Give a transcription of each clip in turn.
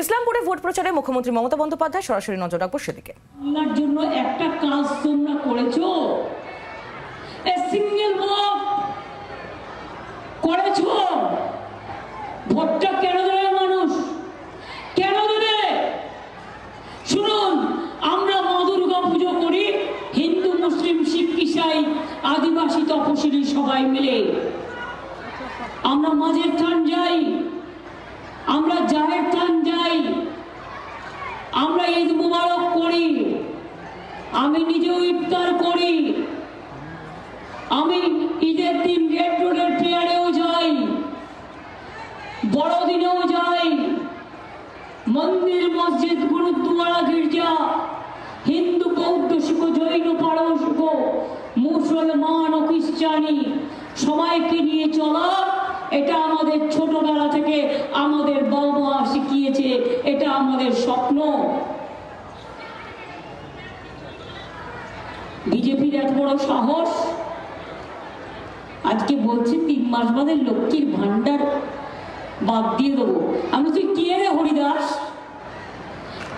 ইসলামপুরে vote প্রচারে মুখ্যমন্ত্রী মমতা বন্দ্যোপাধ্যায় সরাসরি নজর রাখবো সেদিকে। বাংলার জন্য একটা কাজ তোমরা করেছো, সিঙ্গেল ভোট করেছো। ভোটটা কেন দেবে মানুষ, কেন দেবে? শুনুন, আমরা মা দুর্গা পুজো করি, হিন্দু মুসলিম শিখ ইসাই আদিবাসী তপশিলি সবাই মিলে। আমরা মাঝের থান যাই, আমরা জাহের থান যাই, আমরা ঈদ মুবারক করি, আমি নিজেও ইফতার করি, আমি ঈদের দিন রেড রোডের প্রেয়ারেও যাই, বড়দিনেও যাই, মন্দির মসজিদ গুরুদ্বারা গির্জা, হিন্দু বৌদ্ধ শিখ জৈন পারসিক মুসলমান ও খ্রিস্টানি সবাইকে নিয়ে চলা, এটা আমাদের ছোটবেলা থেকে আমাদের বাবা শিখিয়েছে, এটা আমাদের স্বপ্ন। বিজেপির এত বড় সাহস, আজকে বলছে 3 মাস বাদে লক্ষ্মীর ভান্ডার বাদ দিয়ে দেবো। আমি তুই কে রে হরিদাস,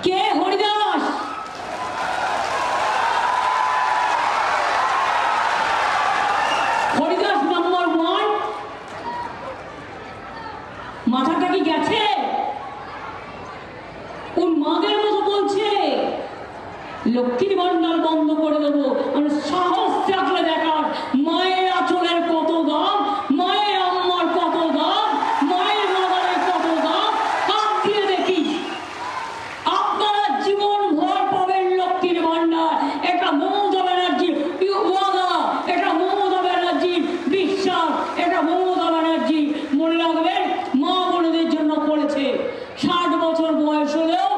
কে হরিদাস? হরিদাস নাম্বার 1, মাথাটা কি গেছে? ওর মাদের মতো বলছে লক্ষ্মীর ভান্ডার বন্ধ করে দেবো। মানে সাহস থাকলে দেখার মায়ের আঁচলের কত দাম, মায়ের আম্মার কত দাম, মায়ের মাদারের কত দাম, হাত দিয়ে দেখি। আপনারা জীবন ভর পাবেন লক্ষ্মীর ভান্ডার। এটা মমতা ব্যানার্জির ওয়াদা, এটা মমতা ব্যানার্জির বিশ্বাস, এটা মমতা ব্যানার্জি মনে রাখবেন মা বোনদের জন্য করেছে। 60 বছর বয়স হলেও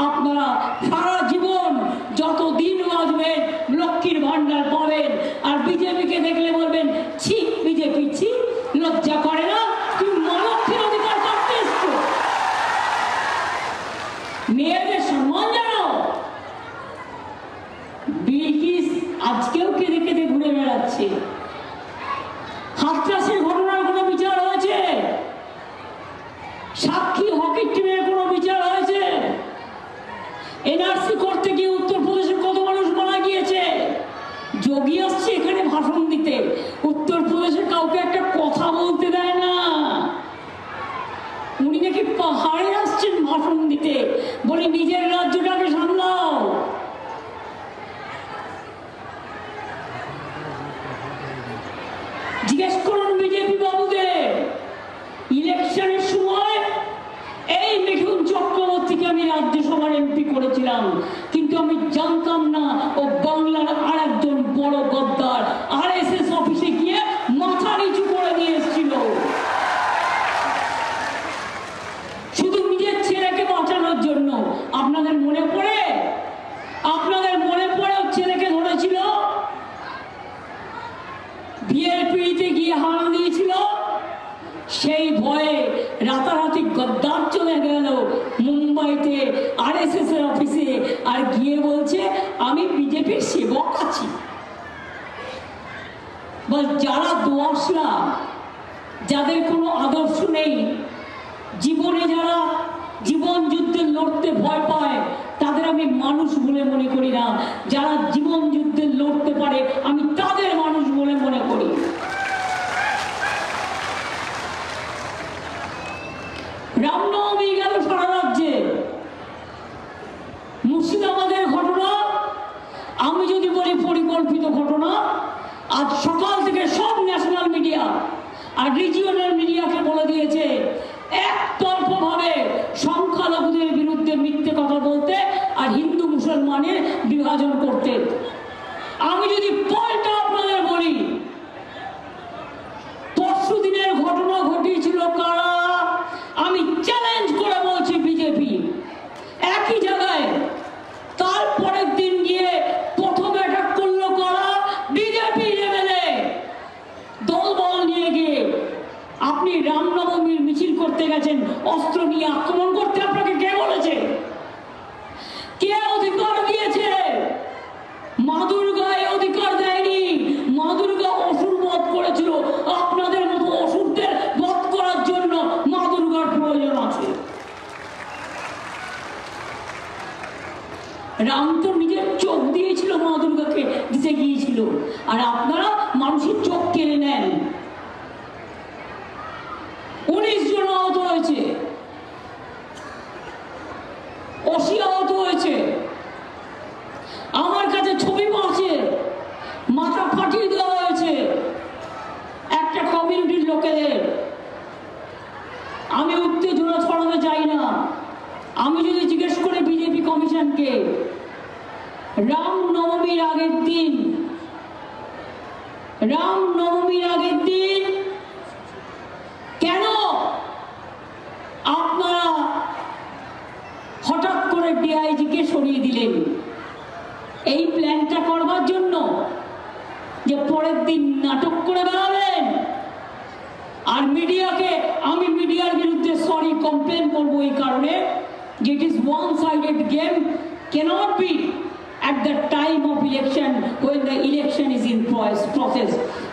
আপনারা সারা জীবন যত দিন বাঁচবেন লক্ষ্মীর ভান্ডার পাবেন। আর বিজেপিকে দেখলে বলবেন ছি বিজেপি, ছি, লজ্জা করে না? তুমি মা লক্ষ্মীর অধিকার করতে এসছো, মেয়েদের সম্মান জানাও। বিলকিস আজকেও কেঁদে কেঁদে ঘুরে বেড়াচ্ছে। হাতরাসের ঘটনার কোনো বিচার হয়েছে? সাক্ষী হকি টিমের কোনো বিচার হয়েছে? এনআরসি করতে গিয়ে উত্তরপ্রদেশের কত মানুষ মারা গিয়েছে। যোগী আসছে এখানে ভাষণ দিতে, উত্তরপ্রদেশের কাউকে একটা কথা বলতে দেয় না। উনি নাকি পাহাড়ে আসছেন ভাষণ দিতে, বলে নিজের রাজ্যটাকে সামলাও। জিজ্ঞেস করুন বিজেপি বাবুদের, ইলেকশনের সময় এই মিঠুন চক্রবর্তীকে আমি রাজ্যসভার এমপি করেছিলাম, কিন্তু আমি জানতাম না ও বাংলার আরেকজন বড় গদ্দার আরএসএস অফিসে গিয়ে মাথা নিচু করে দিয়ে এসেছিল শুধু নিজের ছেলেকে বাঁচানোর জন্য। আপনাদের মনে পড়ে? আপনাদের মনে পড়ে ওর ছেলেকে ধরেছিল, বিয়ের পিড়িতে গিয়ে হানা দিয়েছিল, সেই ভয়ে রাতারাতি গদ্দার চলে গেল মুম্বাইতে আরএসএস এর অফিসে, আর গিয়ে বলছে আমি বিজেপির সেবক আছি। বল, যারা দোয়াশরা, যাদের কোনো আদর্শ নেই, জীবনে যারা জীবন যুদ্ধে লড়তে ভয় পায়, তাদের আমি মানুষ বলে মনে করি না। যারা জীবন যুদ্ধে লড়তে পারে আমি তাদের মানুষ বলে মনে করি। রামনবমী গেল সারা রাজ্যে। মুর্শিদাবাদের ঘটনা আমি যদি বলি পরিকল্পিত ঘটনা, আজ সকাল থেকে সব ন্যাশনাল মিডিয়া আর রিজিওনাল মিডিয়াকে বলে দিয়েছে একতরফা ভাবে সংখ্যালঘুদের বিরুদ্ধে মিথ্যে কথা বলতে আর হিন্দু মুসলমানের বিভাজন করতে। আমি যদি পলটা আপনাদের বলি, পরশু দিনের ঘটনা ঘটিয়েছিল কারা? আমি চ্যালেঞ্জ করে বলছি বিজেপি। একই জায়গায় তারপরের দিন গিয়ে প্রথম অ্যাটাক করলো কারা? বিজেপি এমএলএ দলবল নিয়ে গিয়ে। আপনি রামনবমীর মিছিল করতে গেছেন, অস্ত্র নিয়ে আক্রমণ করতে আপনাকে কে বলেছে? কে অধিকার দিয়েছে? মা দুর্গা অধিকার দেয়নি। রাম তো নিজের চোখ দিয়েছিল মা দুর্গাকে দিতে গিয়েছিল, আর আপনারা মানুষের চোখ কেড়ে নেন। 19 জন আহত হয়েছে, 80 আহত হয়েছে। আমার কাছে ছবি আছে, মাথা ফাটিয়ে দেওয়া হয়েছে একটা কমিউনিটির লোকেদের। আমি উত্তেজনা ছড়াতে চাই না। আমি যদি জিজ্ঞেস করে বিজেপি কমিশনকে, রাম নবমীর আগের দিন কেন আপনারা হঠাৎ করে ডিআইজিকে সরিয়ে দিলেন? এই প্ল্যানটা করবার জন্য যে পরের দিন নাটক করে বেড়াবেন? আর মিডিয়াকে, আমি মিডিয়ার বিরুদ্ধে সরি কমপ্লেন করবো এই কারণে যে it is one sided game, cannot be at the time of election when the election is in process.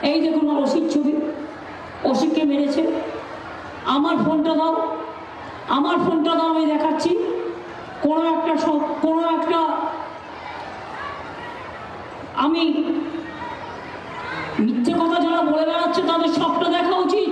এই দেখুন অসির ছবি, অসিকে মেরেছে। আমার ফোনটা দাও, আমি দেখাচ্ছি। কোনো একটা আমি মিথ্যে কথা যারা বলে বেড়াচ্ছে তাদের সবটা দেখা উচিত।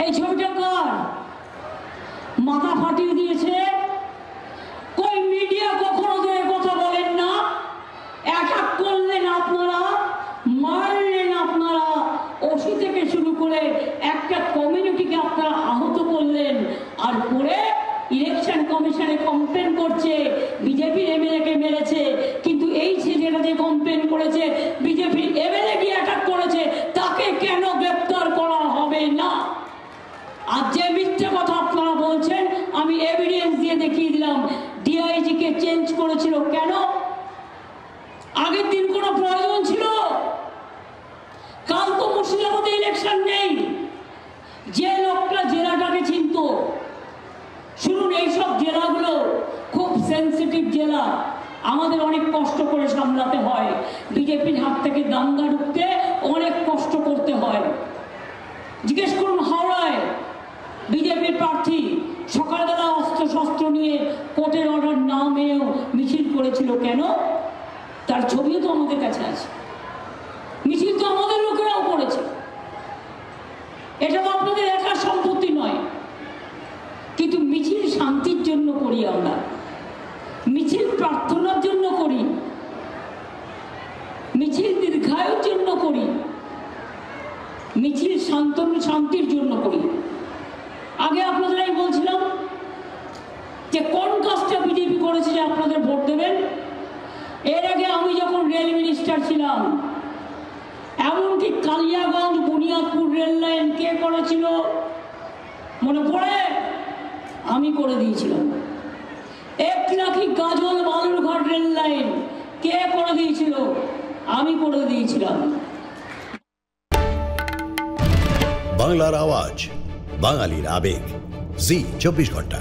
এই ছবিটা কার? মাথা ফাটিয়ে দিয়েছে। কই মিডিয়া কখনো তো কথা বলেন না। অ্যাটাক করলেন আপনারা, মারলেন আপনারা, ওসি থেকে শুরু করে একটা কমিউনিটিকে আপনারা আহত করলেন। আর করে ইলেকশন কমিশনে কমপ্লেন করছে বিজেপির এমএলএ কে মেরেছে। কিন্তু এই যেটা যে কমপ্লেন করেছে বিজেপির এমএলএ কি অ্যাটাক করেছে, তাকে কেন গ্রেপ্তার করা হবে না? আর যে মিথ্যে কথা আপনারা বলছেন, আমি এভিডেন্স দিয়ে দেখিয়ে দিলাম। ডিআইজি কে চেঞ্জ করেছিল কেন? আগের দিন কোনো প্রয়োজন ছিল? কাল তো মুর্শিদাবাদে ইলেকশন নেই। যে লোকটা জেলাটাকে চিনত, শুনুন, এইসব জেলাগুলো খুব সেন্সিটিভ জেলা, আমাদের অনেক কষ্ট করে সামলাতে হয়। বিজেপির হাত থেকে দাঙ্গা ঢুকতে অনেক কষ্ট করতে হয়। জিজ্ঞেস করুন হাওড়ায় বিজেপির প্রার্থী সকালবেলা অস্ত্র নিয়ে কোর্টের অর্ডার না মেনেও মিছিল করেছিল কেন? তার ছবিও তো আমাদের কাছে আছে। মিছিল তো আমাদের লোকেরাও করেছে। এটা তো আপনাদের একার সম্পত্তি নয়। কিন্তু মিছিল শান্তির জন্য করি আমরা, মিছিল প্রার্থনার জন্য করি, মিছিল দীর্ঘায়ুর জন্য করি, মিছিল শান্তির জন্য করি। আগে আপনাদের আমি বলছিলাম যে কোন কাজটা বিজেপি করেছে যে আপনাদের ভোট দেবেন। এর আগে আমি যখন রেল মিনিস্টার ছিলাম, এমনকি কালিয়াগঞ্জ বুনিয়াদপুর রেল লাইন কে করেছিল মনে পড়ে? আমি করে দিয়েছিলাম। একলাখি গাজল বালুরঘাট রেল লাইন কে করে দিয়েছিল? আমি করে দিয়েছিলাম। বাংলার আওয়াজ, বাঙালির আবেগ, জি 24 ঘন্টা।